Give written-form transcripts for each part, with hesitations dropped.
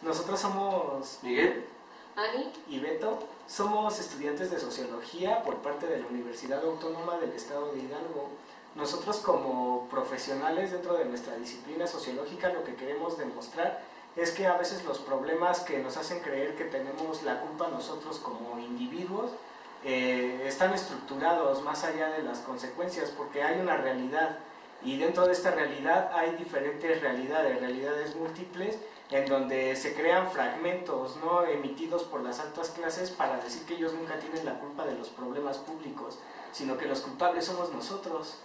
Nosotros somos Miguel, Ani y Beto, somos estudiantes de Sociología por parte de la Universidad Autónoma del Estado de Hidalgo. Nosotros como profesionales dentro de nuestra disciplina sociológica lo que queremos demostrar es que a veces los problemas que nos hacen creer que tenemos la culpa nosotros como individuos están estructurados más allá de las consecuencias, porque hay una realidad y dentro de esta realidad hay diferentes realidades múltiples en donde se crean fragmentos, ¿no?, emitidos por las altas clases para decir que ellos nunca tienen la culpa de los problemas públicos, sino que los culpables somos nosotros.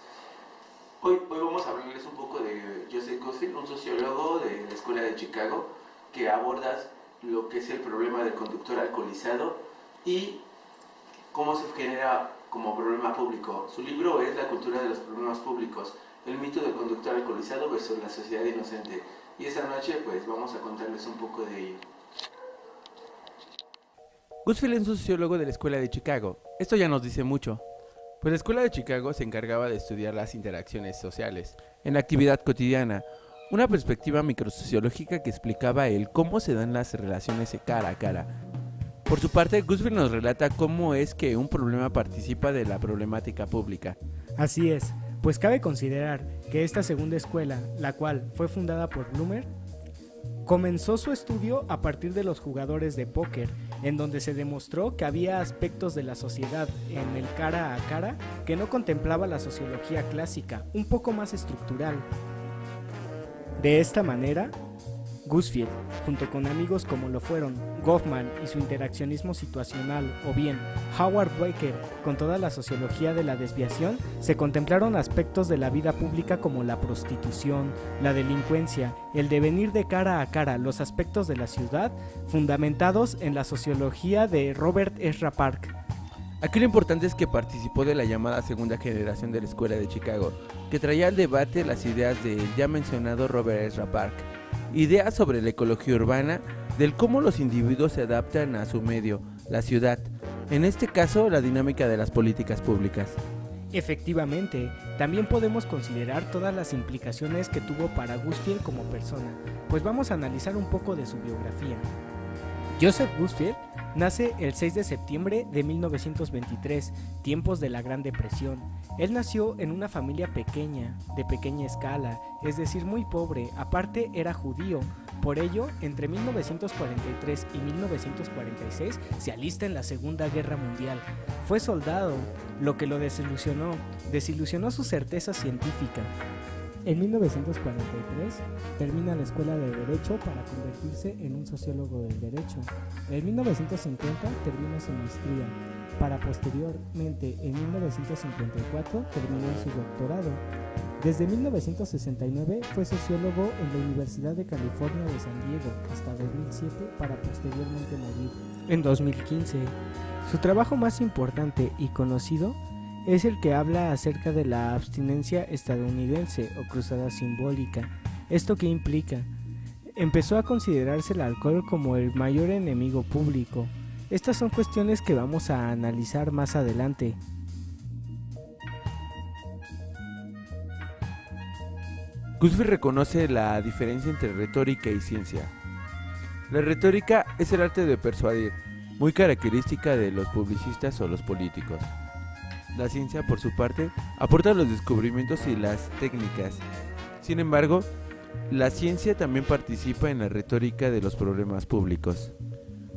hoy vamos a hablarles un poco de Joseph Gutfeld, un sociólogo de la Escuela de Chicago, que aborda lo que es el problema del conductor alcoholizado y cómo se genera como problema público. Su libro es La cultura de los problemas públicos, el mito del conductor alcoholizado versus la sociedad inocente. Y esta noche pues vamos a contarles un poco de ello. Gutfeld es un sociólogo de la Escuela de Chicago. Esto ya nos dice mucho, pues la Escuela de Chicago se encargaba de estudiar las interacciones sociales en la actividad cotidiana, una perspectiva microsociológica que explicaba el cómo se dan las relaciones de cara a cara. Por su parte, Gutfeld nos relata cómo es que un problema participa de la problemática pública. Así es, pues cabe considerar que esta segunda escuela, la cual fue fundada por Blumer, comenzó su estudio a partir de los jugadores de póker, en donde se demostró que había aspectos de la sociedad en el cara a cara que no contemplaba la sociología clásica, un poco más estructural. De esta manera, Gutfeld, junto con amigos como lo fueron Goffman y su interaccionismo situacional, o bien Howard Baker con toda la sociología de la desviación, se contemplaron aspectos de la vida pública como la prostitución, la delincuencia, el devenir de cara a cara, los aspectos de la ciudad, fundamentados en la sociología de Robert Ezra Park. Aquí lo importante es que participó de la llamada segunda generación de la Escuela de Chicago, que traía al debate las ideas del ya mencionado Robert Ezra Park, ideas sobre la ecología urbana, del cómo los individuos se adaptan a su medio, la ciudad, en este caso la dinámica de las políticas públicas. Efectivamente, también podemos considerar todas las implicaciones que tuvo para Gutfeld como persona, pues vamos a analizar un poco de su biografía. Joseph Gutfeld nace el 6 de septiembre de 1923, tiempos de la Gran Depresión. Él nació en una familia pequeña, de pequeña escala, es decir, muy pobre, aparte era judío. Por ello, entre 1943 y 1946 se alista en la Segunda Guerra Mundial. Fue soldado, lo que lo desilusionó su certeza científica. En 1943 termina la escuela de Derecho para convertirse en un sociólogo del derecho. En 1950 termina su maestría, para posteriormente en 1954 terminar su doctorado. Desde 1969 fue sociólogo en la Universidad de California de San Diego hasta 2007 para posteriormente morir en 2015. Su trabajo más importante y conocido es el que habla acerca de la abstinencia estadounidense o cruzada simbólica. ¿Esto qué implica? Empezó a considerarse el alcohol como el mayor enemigo público. Estas son cuestiones que vamos a analizar más adelante. Gutfeld reconoce la diferencia entre retórica y ciencia. La retórica es el arte de persuadir, muy característica de los publicistas o los políticos. La ciencia, por su parte, aporta los descubrimientos y las técnicas. Sin embargo, la ciencia también participa en la retórica de los problemas públicos.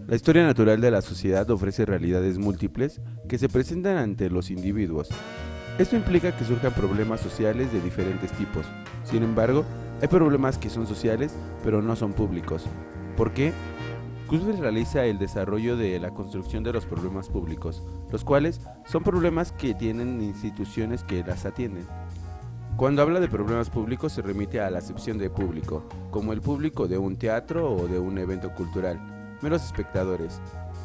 La historia natural de la sociedad ofrece realidades múltiples que se presentan ante los individuos. Esto implica que surjan problemas sociales de diferentes tipos. Sin embargo, hay problemas que son sociales, pero no son públicos. ¿Por qué? Gutfeld realiza el desarrollo de la construcción de los problemas públicos, los cuales son problemas que tienen instituciones que las atienden. Cuando habla de problemas públicos se remite a la acepción de público, como el público de un teatro o de un evento cultural, meros espectadores,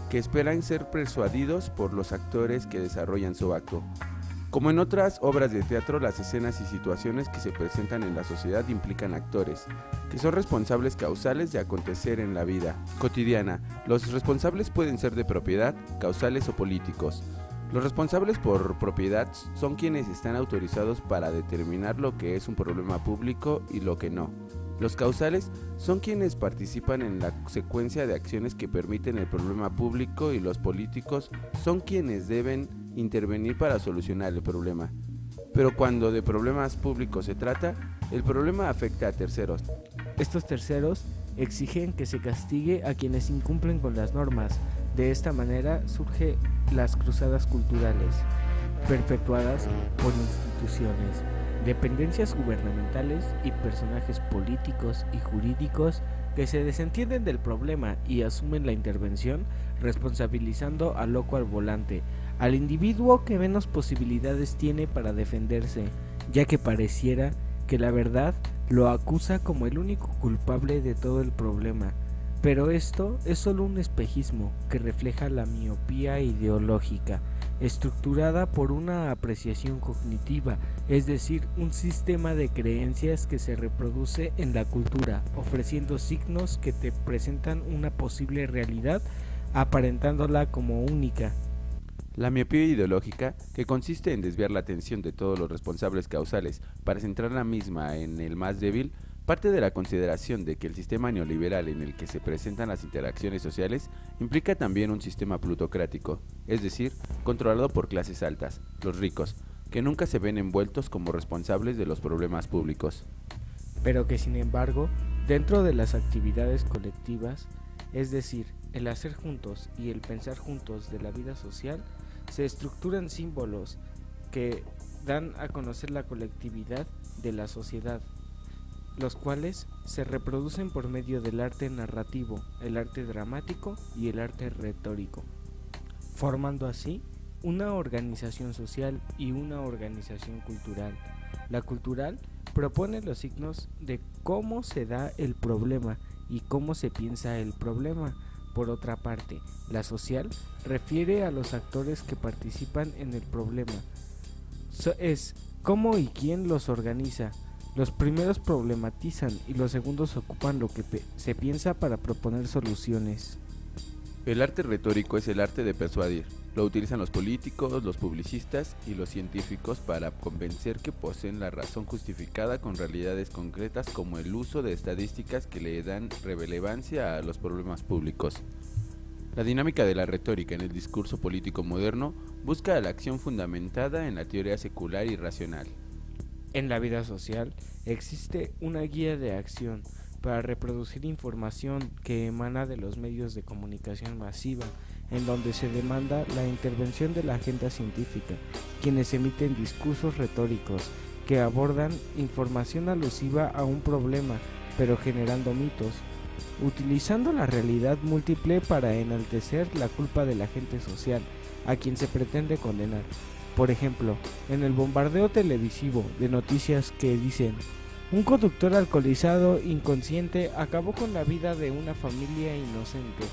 que esperan ser persuadidos por los actores que desarrollan su acto. Como en otras obras de teatro, las escenas y situaciones que se presentan en la sociedad implican actores, que son responsables causales de acontecer en la vida cotidiana. Los responsables pueden ser de propiedad, causales o políticos. Los responsables por propiedad son quienes están autorizados para determinar lo que es un problema público y lo que no. Los causales son quienes participan en la secuencia de acciones que permiten el problema público y los políticos son quienes deben intervenir para solucionar el problema. Pero cuando de problemas públicos se trata, el problema afecta a terceros. Estos terceros exigen que se castigue a quienes incumplen con las normas. De esta manera surgen las cruzadas culturales, perpetuadas por instituciones, dependencias gubernamentales y personajes políticos y jurídicos que se desentienden del problema y asumen la intervención, responsabilizando al loco al volante, al individuo que menos posibilidades tiene para defenderse, ya que pareciera que la verdad lo acusa como el único culpable de todo el problema. Pero esto es solo un espejismo que refleja la miopía ideológica, estructurada por una apreciación cognitiva, es decir, un sistema de creencias que se reproduce en la cultura, ofreciendo signos que te presentan una posible realidad, aparentándola como única. La miopía ideológica, que consiste en desviar la atención de todos los responsables causales para centrar la misma en el más débil, parte de la consideración de que el sistema neoliberal en el que se presentan las interacciones sociales implica también un sistema plutocrático, es decir, controlado por clases altas, los ricos, que nunca se ven envueltos como responsables de los problemas públicos. Pero que sin embargo, dentro de las actividades colectivas, es decir, el hacer juntos y el pensar juntos de la vida social, se estructuran símbolos que dan a conocer la colectividad de la sociedad, los cuales se reproducen por medio del arte narrativo, el arte dramático y el arte retórico, formando así una organización social y una organización cultural. La cultural propone los signos de cómo se da el problema y cómo se piensa el problema. Por otra parte, la social refiere a los actores que participan en el problema. Es cómo y quién los organiza. Los primeros problematizan y los segundos ocupan lo que se piensa para proponer soluciones. El arte retórico es el arte de persuadir. Lo utilizan los políticos, los publicistas y los científicos para convencer que poseen la razón justificada con realidades concretas, como el uso de estadísticas que le dan relevancia a los problemas públicos. La dinámica de la retórica en el discurso político moderno busca la acción fundamentada en la teoría secular y racional. En la vida social existe una guía de acción para reproducir información que emana de los medios de comunicación masiva, en donde se demanda la intervención de la agenda científica, quienes emiten discursos retóricos que abordan información alusiva a un problema, pero generando mitos, utilizando la realidad múltiple para enaltecer la culpa del agente social, a quien se pretende condenar. Por ejemplo, en el bombardeo televisivo de noticias que dicen: un conductor alcoholizado inconsciente acabó con la vida de una familia inocente,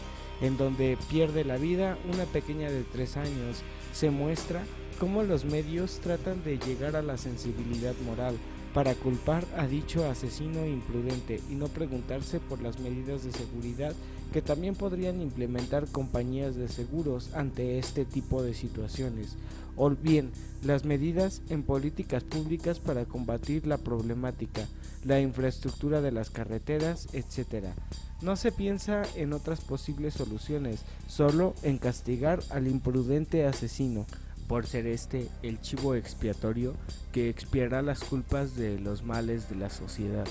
en donde pierde la vida una pequeña de 3 años, se muestra cómo los medios tratan de llegar a la sensibilidad moral para culpar a dicho asesino imprudente y no preguntarse por las medidas de seguridad que también podrían implementar compañías de seguros ante este tipo de situaciones, o bien las medidas en políticas públicas para combatir la problemática, la infraestructura de las carreteras, etc. No se piensa en otras posibles soluciones, solo en castigar al imprudente asesino, por ser este el chivo expiatorio que expiará las culpas de los males de la sociedad.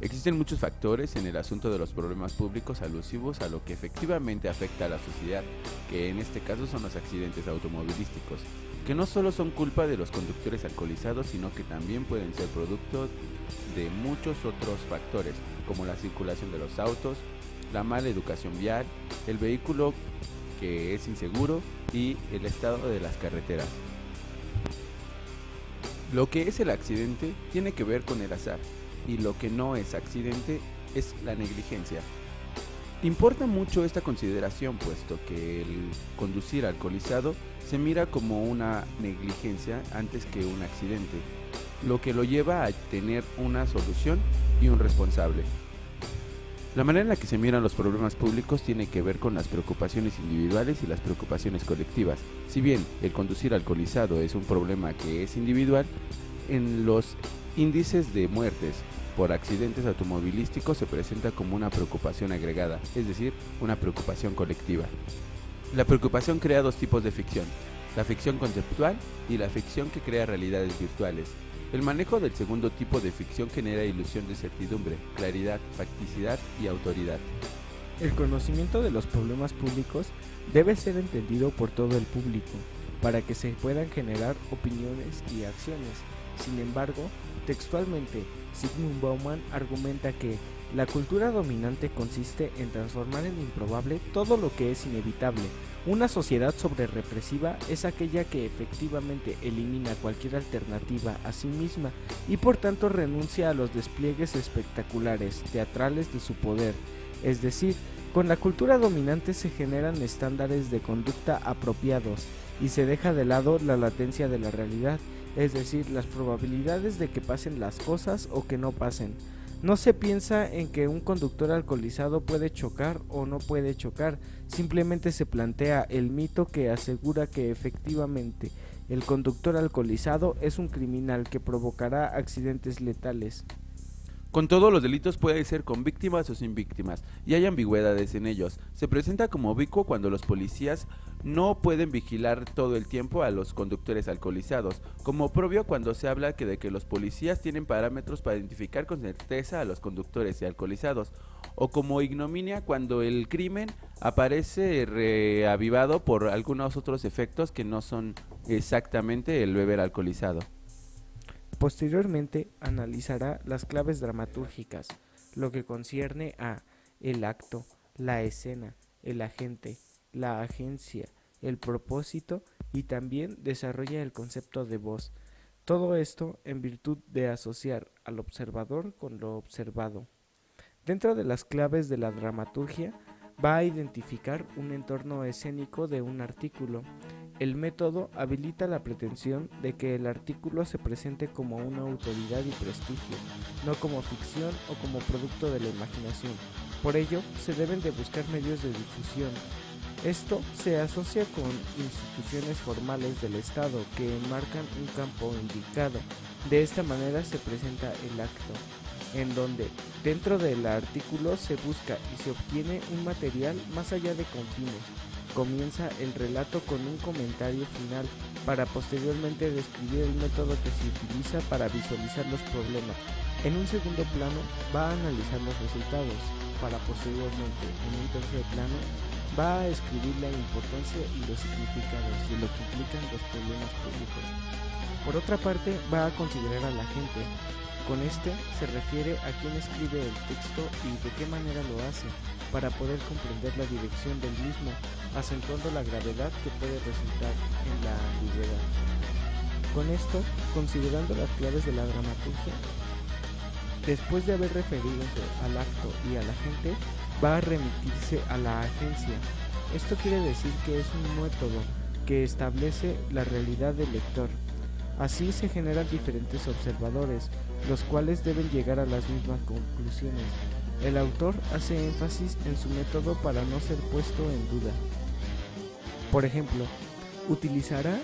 Existen muchos factores en el asunto de los problemas públicos alusivos a lo que efectivamente afecta a la sociedad, que en este caso son los accidentes automovilísticos, que no solo son culpa de los conductores alcoholizados, sino que también pueden ser producto de muchos otros factores, como la circulación de los autos, la mala educación vial, el vehículo que es inseguro y el estado de las carreteras. Lo que es el accidente tiene que ver con el azar, y lo que no es accidente es la negligencia. Importa mucho esta consideración, puesto que el conducir alcoholizado se mira como una negligencia antes que un accidente, lo que lo lleva a tener una solución y un responsable. La manera en la que se miran los problemas públicos tiene que ver con las preocupaciones individuales y las preocupaciones colectivas. Si bien el conducir alcoholizado es un problema que es individual, en los índices de muertes por accidentes automovilísticos se presenta como una preocupación agregada, es decir, una preocupación colectiva. La preocupación crea dos tipos de ficción, la ficción conceptual y la ficción que crea realidades virtuales. El manejo del segundo tipo de ficción genera ilusión de certidumbre, claridad, facticidad y autoridad. El conocimiento de los problemas públicos debe ser entendido por todo el público, para que se puedan generar opiniones y acciones. Sin embargo, textualmente, Zygmunt Bauman argumenta que la cultura dominante consiste en transformar en improbable todo lo que es inevitable. Una sociedad sobrerepresiva es aquella que efectivamente elimina cualquier alternativa a sí misma y por tanto renuncia a los despliegues espectaculares, teatrales de su poder. Es decir, con la cultura dominante se generan estándares de conducta apropiados y se deja de lado la latencia de la realidad, es decir, las probabilidades de que pasen las cosas o que no pasen. No se piensa en que un conductor alcoholizado puede chocar o no puede chocar, simplemente se plantea el mito que asegura que efectivamente el conductor alcoholizado es un criminal que provocará accidentes letales. Con todo, los delitos pueden ser con víctimas o sin víctimas, y hay ambigüedades en ellos. Se presenta como ubicuo cuando los policías no pueden vigilar todo el tiempo a los conductores alcoholizados, como propio cuando se habla de que los policías tienen parámetros para identificar con certeza a los conductores alcoholizados, o como ignominia cuando el crimen aparece reavivado por algunos otros efectos que no son exactamente el beber alcoholizado. Posteriormente analizará las claves dramatúrgicas, lo que concierne a el acto, la escena, el agente, la agencia, el propósito y también desarrolla el concepto de voz. Todo esto en virtud de asociar al observador con lo observado. Dentro de las claves de la dramaturgia va a identificar un entorno escénico de un artículo. El método habilita la pretensión de que el artículo se presente como una autoridad y prestigio, no como ficción o como producto de la imaginación. Por ello, se deben de buscar medios de difusión. Esto se asocia con instituciones formales del Estado que enmarcan un campo indicado. De esta manera se presenta el acto, en donde dentro del artículo se busca y se obtiene un material más allá de confines. Comienza el relato con un comentario final para posteriormente describir el método que se utiliza para visualizar los problemas. En un segundo plano va a analizar los resultados, para posteriormente en un tercer plano va a escribir la importancia y los significados de lo que implican los problemas públicos. Por otra parte, va a considerar a la gente. Con este se refiere a quién escribe el texto y de qué manera lo hace, para poder comprender la dirección del mismo, acentuando la gravedad que puede resultar en la ambigüedad. Con esto, considerando las claves de la dramaturgia, después de haber referido al acto y a la gente, va a remitirse a la agencia. Esto quiere decir que es un método que establece la realidad del lector. Así se generan diferentes observadores, los cuales deben llegar a las mismas conclusiones. El autor hace énfasis en su método para no ser puesto en duda. Por ejemplo, utilizará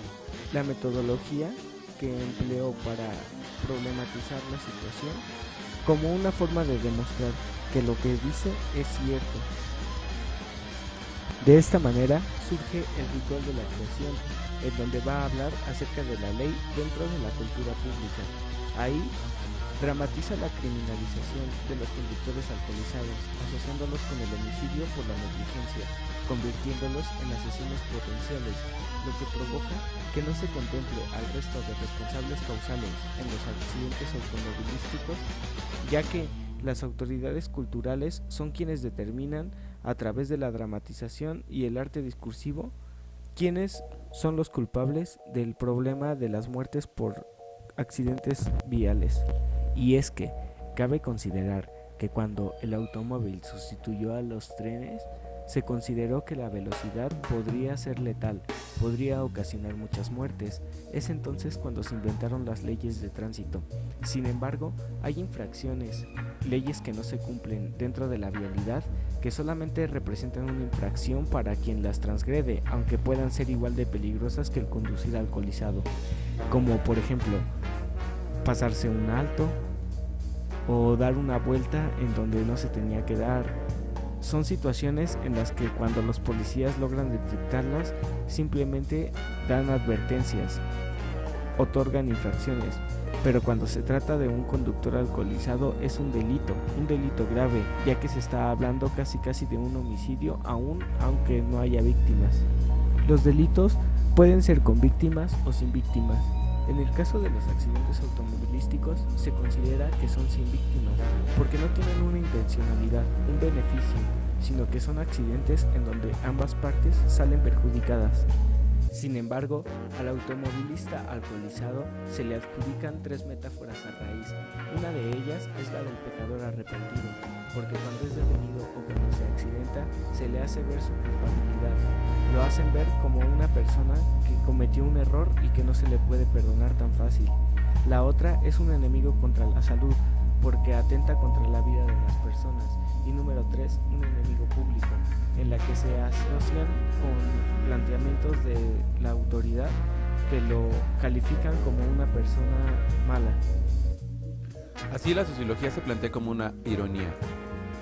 la metodología que empleó para problematizar la situación como una forma de demostrar que lo que dice es cierto. De esta manera surge el ritual de la creación, en donde va a hablar acerca de la ley dentro de la cultura pública. Ahí dramatiza la criminalización de los conductores alcoholizados, asociándolos con el homicidio por la negligencia, convirtiéndolos en asesinos potenciales, lo que provoca que no se contemple al resto de responsables causales en los accidentes automovilísticos, ya que las autoridades culturales son quienes determinan, a través de la dramatización y el arte discursivo, quiénes son los culpables del problema de las muertes por accidentes viales. Y es que cabe considerar que cuando el automóvil sustituyó a los trenes, se consideró que la velocidad podría ser letal, podría ocasionar muchas muertes. Es entonces cuando se inventaron las leyes de tránsito. Sin embargo, hay infracciones, leyes que no se cumplen dentro de la vialidad, que solamente representan una infracción para quien las transgrede, aunque puedan ser igual de peligrosas que el conducir alcoholizado, como por ejemplo pasarse un alto o dar una vuelta en donde no se tenía que dar. Son situaciones en las que cuando los policías logran detectarlas, simplemente dan advertencias, otorgan infracciones, pero cuando se trata de un conductor alcoholizado es un delito grave, ya que se está hablando casi de un homicidio aunque no haya víctimas. Los delitos pueden ser con víctimas o sin víctimas. En el caso de los accidentes automovilísticos se considera que son sin víctimas, porque no tienen una intencionalidad, un beneficio, sino que son accidentes en donde ambas partes salen perjudicadas. Sin embargo, al automovilista alcoholizado se le adjudican 3 metáforas a raíz. Una de ellas es la del pecador arrepentido, porque cuando es detenido o cuando se accidenta, se le hace ver su culpabilidad. Lo hacen ver como una persona que cometió un error y que no se le puede perdonar tan fácil. La otra es un enemigo contra la salud, porque atenta contra la vida de las personas. Y número 3, un enemigo público, en la que se asocian con planteamientos de la autoridad que lo califican como una persona mala. Así la sociología se plantea como una ironía,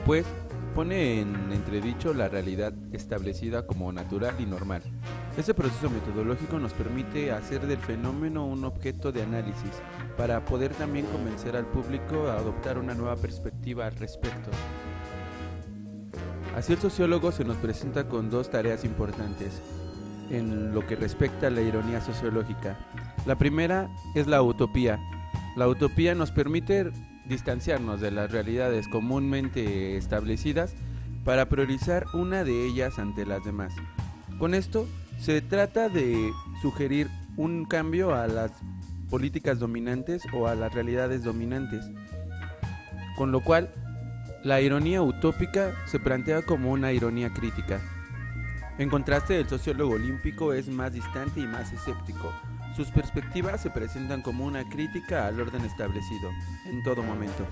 pues pone en entredicho la realidad establecida como natural y normal. Este proceso metodológico nos permite hacer del fenómeno un objeto de análisis, para poder también convencer al público a adoptar una nueva perspectiva al respecto. Así el sociólogo se nos presenta con 2 tareas importantes en lo que respecta a la ironía sociológica. La primera es la utopía. La utopía nos permite distanciarnos de las realidades comúnmente establecidas para priorizar una de ellas ante las demás. Con esto se trata de sugerir un cambio a las políticas dominantes o a las realidades dominantes, con lo cual la ironía utópica se plantea como una ironía crítica. En contraste, el sociólogo olímpico es más distante y más escéptico. Sus perspectivas se presentan como una crítica al orden establecido, en todo momento.